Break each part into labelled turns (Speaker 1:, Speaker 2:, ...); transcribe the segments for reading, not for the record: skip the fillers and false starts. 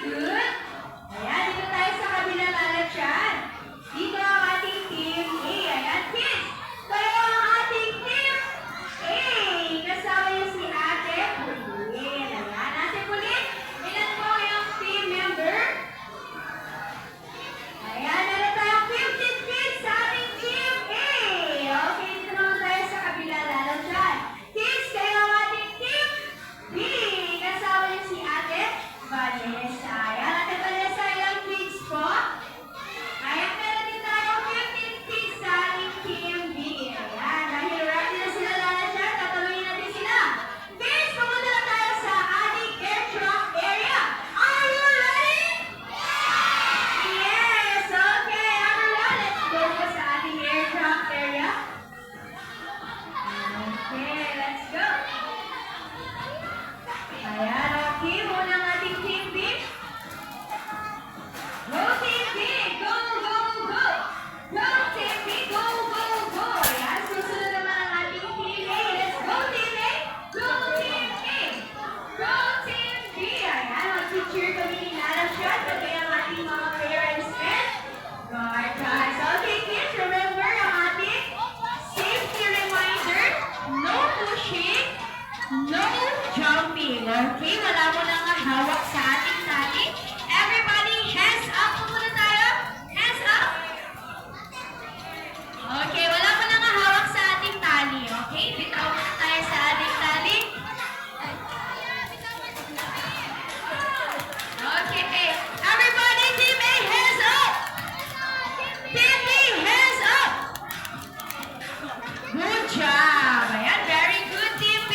Speaker 1: good. Ayan, dito tayo sa kabila lalagyan. Dito ang ating team A. Ayan, kids. Kayo ang ating team A. Kasama niyo si Ate Pauline. Ayan, Ate Pauline, ilan po yung team member? Ayan, meron tayong 15 kids sa ating team A. Okay, dito naman tayo sa kabila lalagyan. Kids, kayo ang ating team B. Kasama niyo si Ate Vanessa. Ayan, Ate Vanessa, ilang kids po? Ayan, meron din tayo 15 kids sa ating team B. Ayan, dahil ready na sila lalagyan, tatanungin natin sila. Kids, pumunta na tayo sa ating airdrop area. Are you ready? Yes! Okay, everyone, let's go po sa ating airdrop area. Okay, let's go. Ayan, okay, muna ang ating team B. Go team B! Go, go, go! Go team B! Go, go, go! Ayan, susunod naman ang ating team A. Let's go team A! Go team A! Go team B! Ayan, mag-cheer kami ni Nana Shot, pati ang ating mga parents and guardians. Okay kids, remember ang ating safety reminder, no pushing, no jumping. Okay, wala mo nang hawak sa ating tali. Everybody, hands up po muna tayo. Hands up. Okay, wala mo nang hawak sa ating tali. Okay, bitaw muna tayo sa ating tali. Okay, everybody, team A, hands up. Team B, hands up. Good job. Ayan, very good, team B.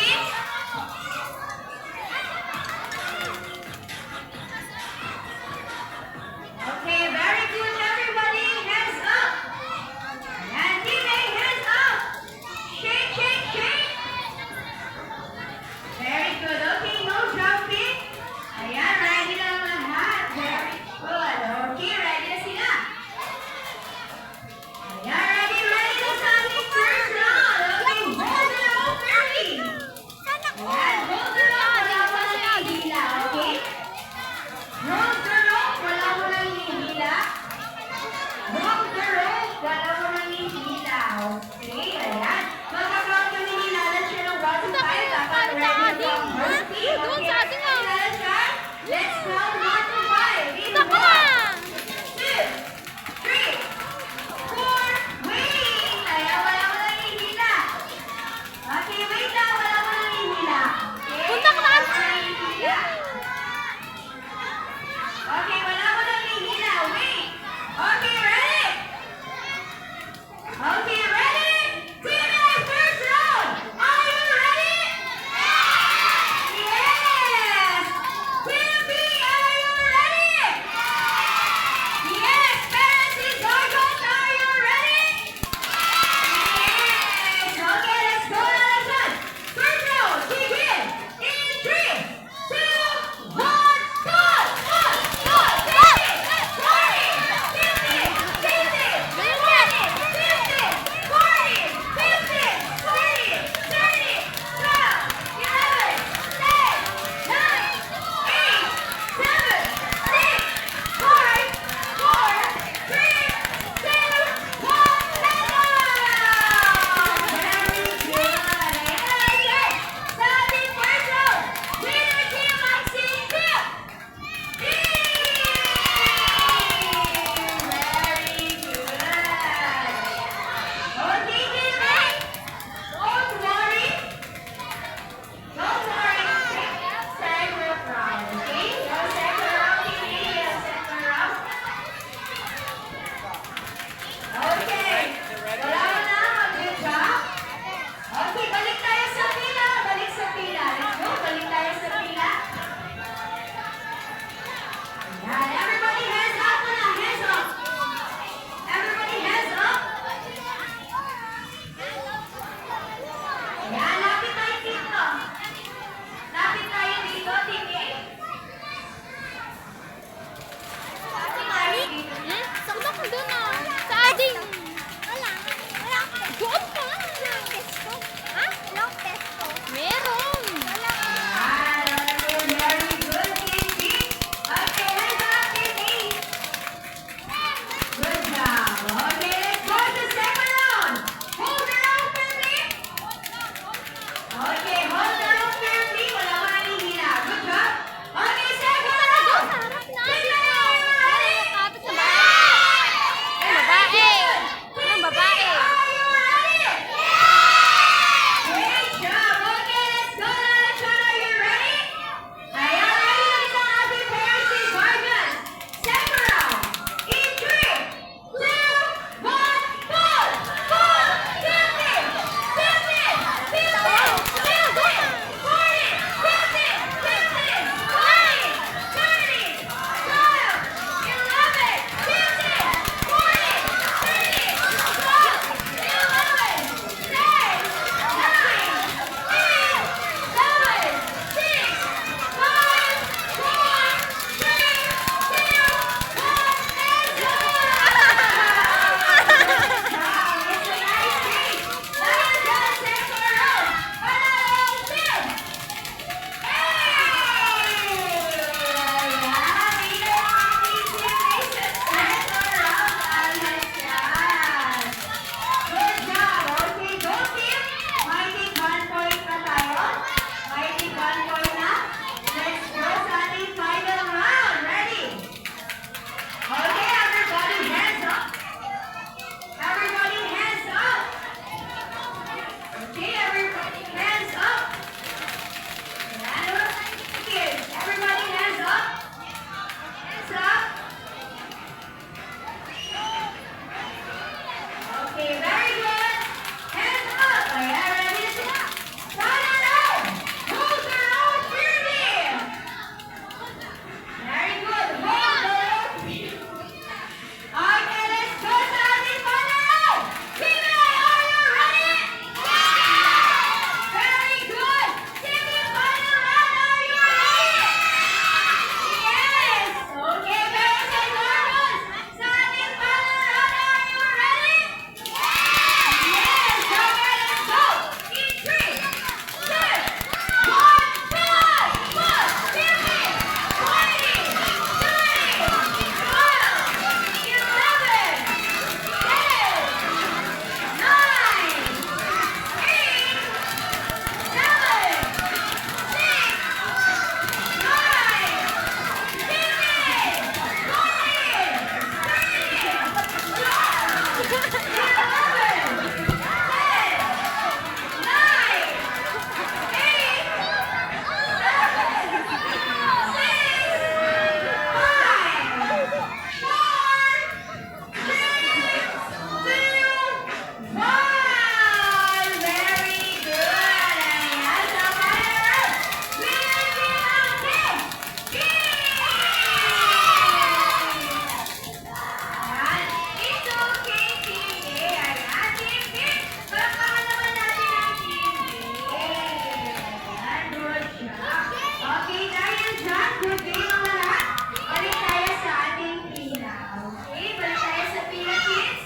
Speaker 1: Good day mga lahat. Balik tayo sa ating pila. Okay, balik tayo sa pila, kids.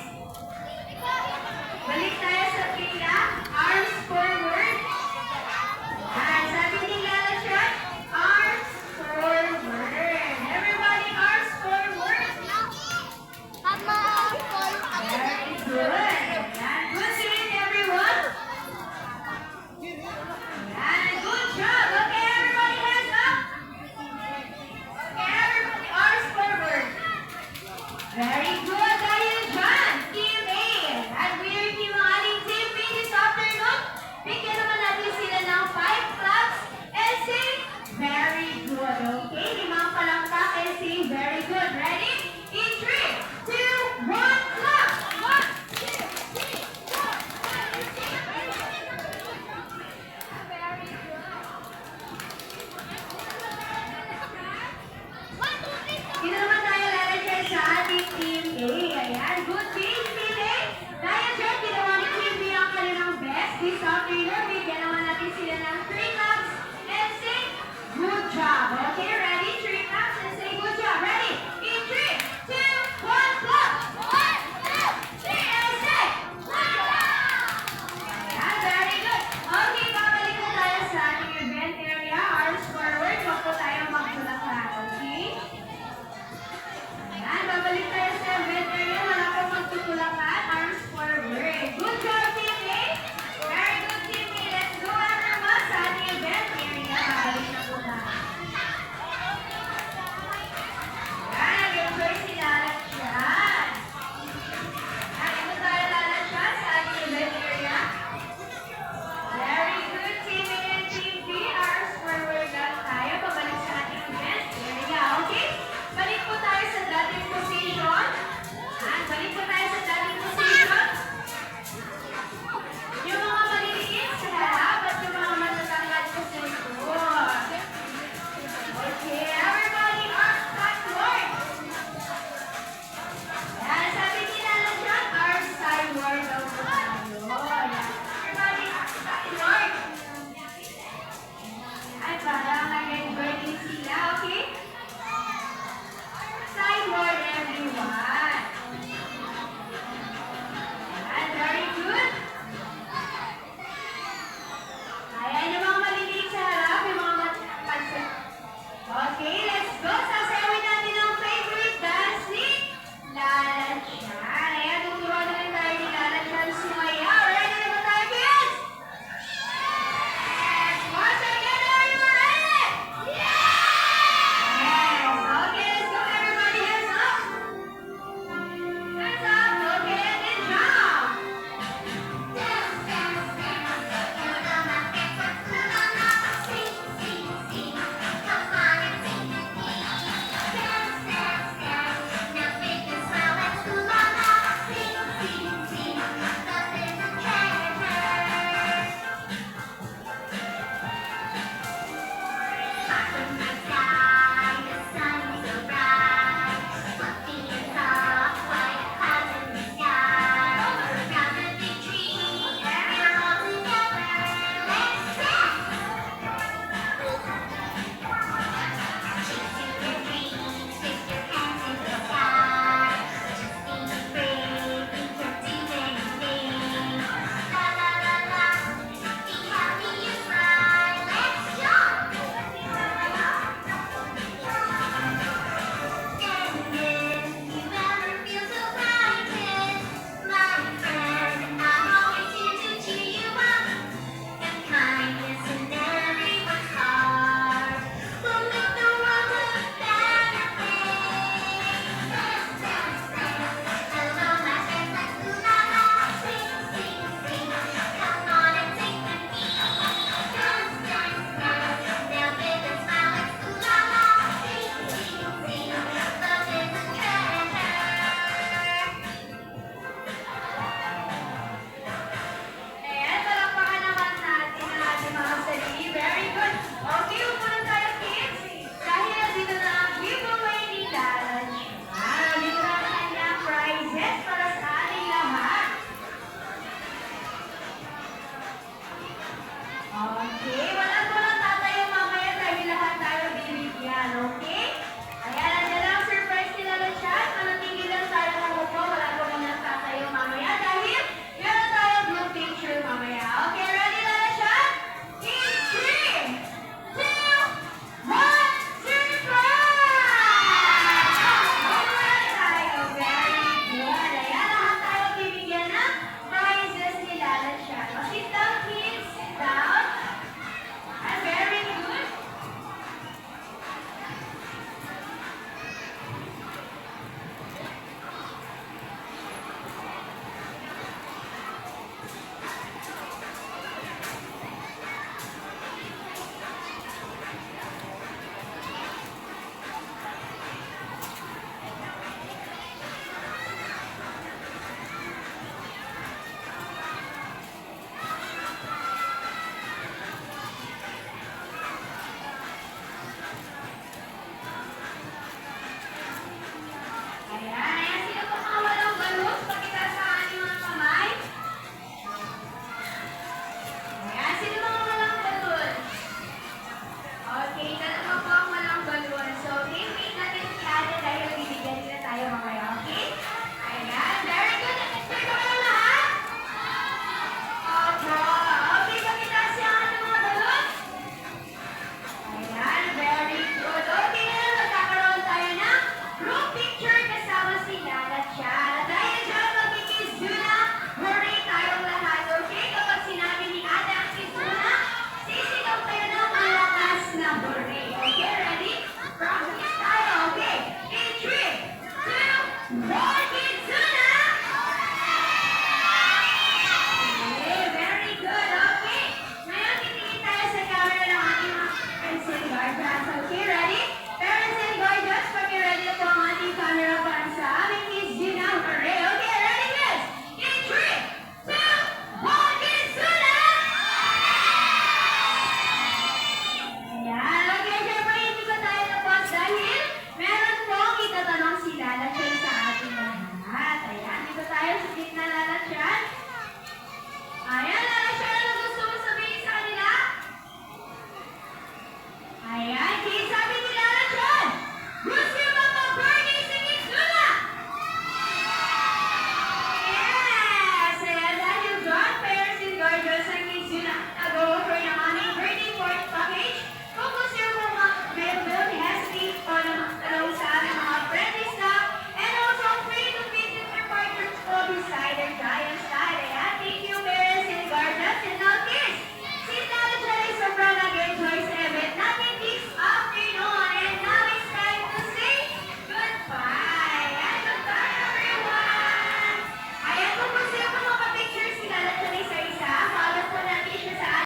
Speaker 1: Balik tayo sa pila. Arms forward. Yan, sabi ni Lala Chan, arms forward. Everybody, arms forward. Very good. Yan, good day, everyone. Yan, good job. Okay, everybody, hands up. Okay, everybody, arms forward. Very good, dahil dyan, Team A. At we-review ang ating Team B this afternoon. Bigyan naman natin sila ng 5 claps and say, very good. Okay, limang palakpak and say, very good. Ready? In 3, 2, 1, clap! 1, 2, 3, 4, 5, 6, 7, 8. Very good. Dito naman tayo lalagyan sa ating Team A. Ayan, good day, Team A. Dahil dyan, ginawa ni Team B ang kanilang best this afternoon.